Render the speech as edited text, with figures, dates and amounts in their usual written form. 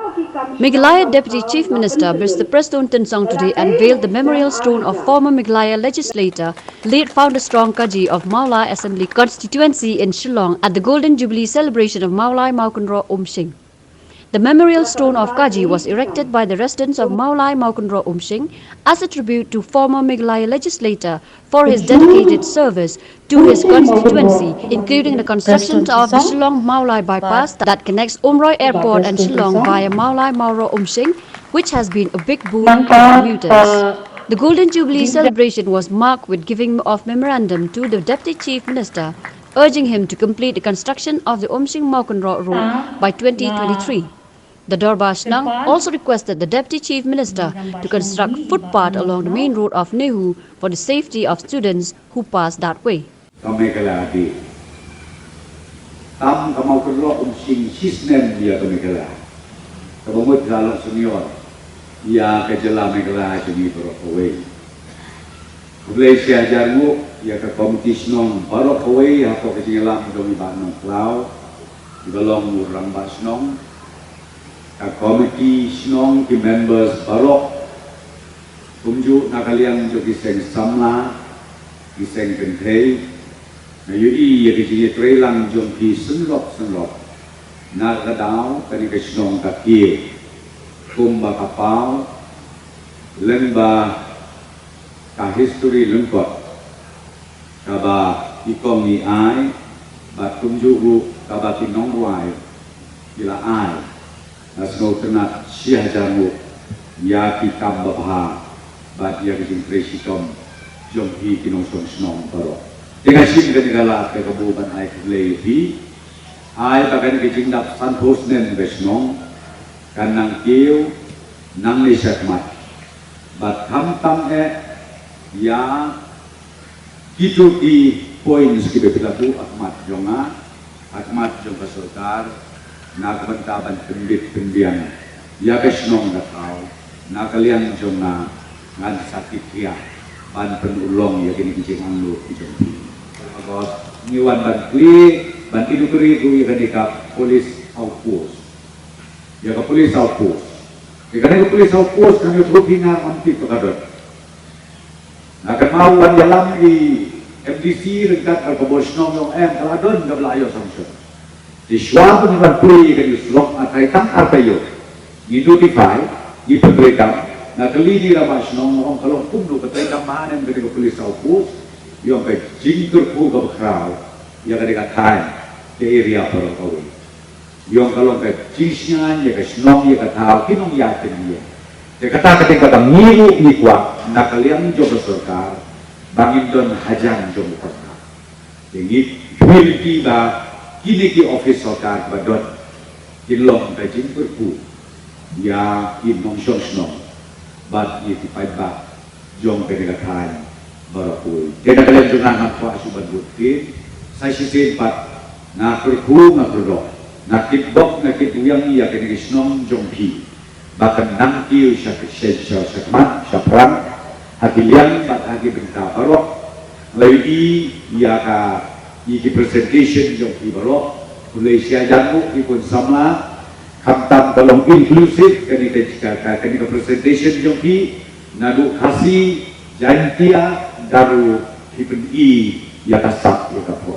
Meghalaya Deputy Chief Minister Mr. Preston Tensang today unveiled the memorial stone of former Meghalaya legislator, late Founder Strong Kaji of Maulai Assembly constituency in Shillong at the Golden Jubilee celebration of Maulai Maukunro Umshing. The memorial stone of Kaji was erected by the residents of Maulai Maukunro Umshing as a tribute to former Meghalaya legislator for his dedicated service to his constituency, including the construction of the Shillong Maulai bypass that connects Umroi Airport and Shillong via Maulai Mauro Umshing, which has been a big boon to commuters. The Golden Jubilee celebration was marked with giving of memorandum to the Deputy Chief Minister, urging him to complete the construction of the Umshing Maukunro Road by 2023. The Dorbar Shnang also requested the Deputy Chief Minister to construct footpath along the main road of Nehu for the safety of students who pass that way. Kamekaladi, tam kamaukunro Umshing sisnen dia kamekala. Kabumut dalam senior, ia kejala Meghalaya sini berokawai. Malaysia jarmu, ia ke komiti senong berokawai atau kejala mendomi banong klau, dibalong murang basnong. Komiti senong ki members barok, kumju nakaliang jo kiseng samla, kiseng kentei, na yudi ya kiseng trelang jom ki senlok, nakadaw kani kesenong kaki, kumba kapau, lemba ka history lengkot, kaba ikong ni ai, bat kumju kaba kinong wai, bila ai. Nasno kena syah jamu ya kitam babha bat ya kising presitom jom hi kinong senong baro dengan sin ke negala ke kabuban ai lehi ai bagan kising dap san hosnen besnong kanang kiu nang lisakmat bat tam ya kitu di poin ski bepilaku akmat jonga akmat jong pasulkar nagbantaban pembit pembian ya kesnong gatau nakalian jona ngan sakit ya ban penulong ya kini kicing anglu jom agos niwan ban kli ban idukuri tu ya kani ka polis outpost ya ka polis outpost ya kani ka polis outpost kani trupinga manti pakadot nakan mauan dalam di MDC ringkat al-kabosnong yung kaladon gablayo samsyon. Di suatu dengan puli ke Islam akai tang arpayo, di notify, di pemberikan, na kelini ramai senong orang kalau kumdu pemberikan mana yang mereka polis tahu, yang ke jingkur pu ke berkau, yang mereka kain ke area perkau, yang kalau ke jisnya, yang ke senong, yang ke tahu, kinong yakin dia. Dia kata ketika mengiru ni kuat, nak kalian jom berserkar, bangin don hajang jom berserkar. Jadi humility bah kini ki office sarkar badot kinlong kajing perpu ya kinong sonsnong bat ye tipai ba jong penegakan barakui kena kalian jangan nampak subat bukti saya sisi bat na perpu na produk na kitbok na kituyang ya kena kisnong jong pi bahkan nangkiu syakmat syapran hakilian bat haki benta barok lawi ya ka iki presentation jong ki barok Malaysia jamu ki pun samla kamtam tolong inklusif kani ka presentation jong ki nadu khasi jantia daru ki pun i ya kasak ya kapro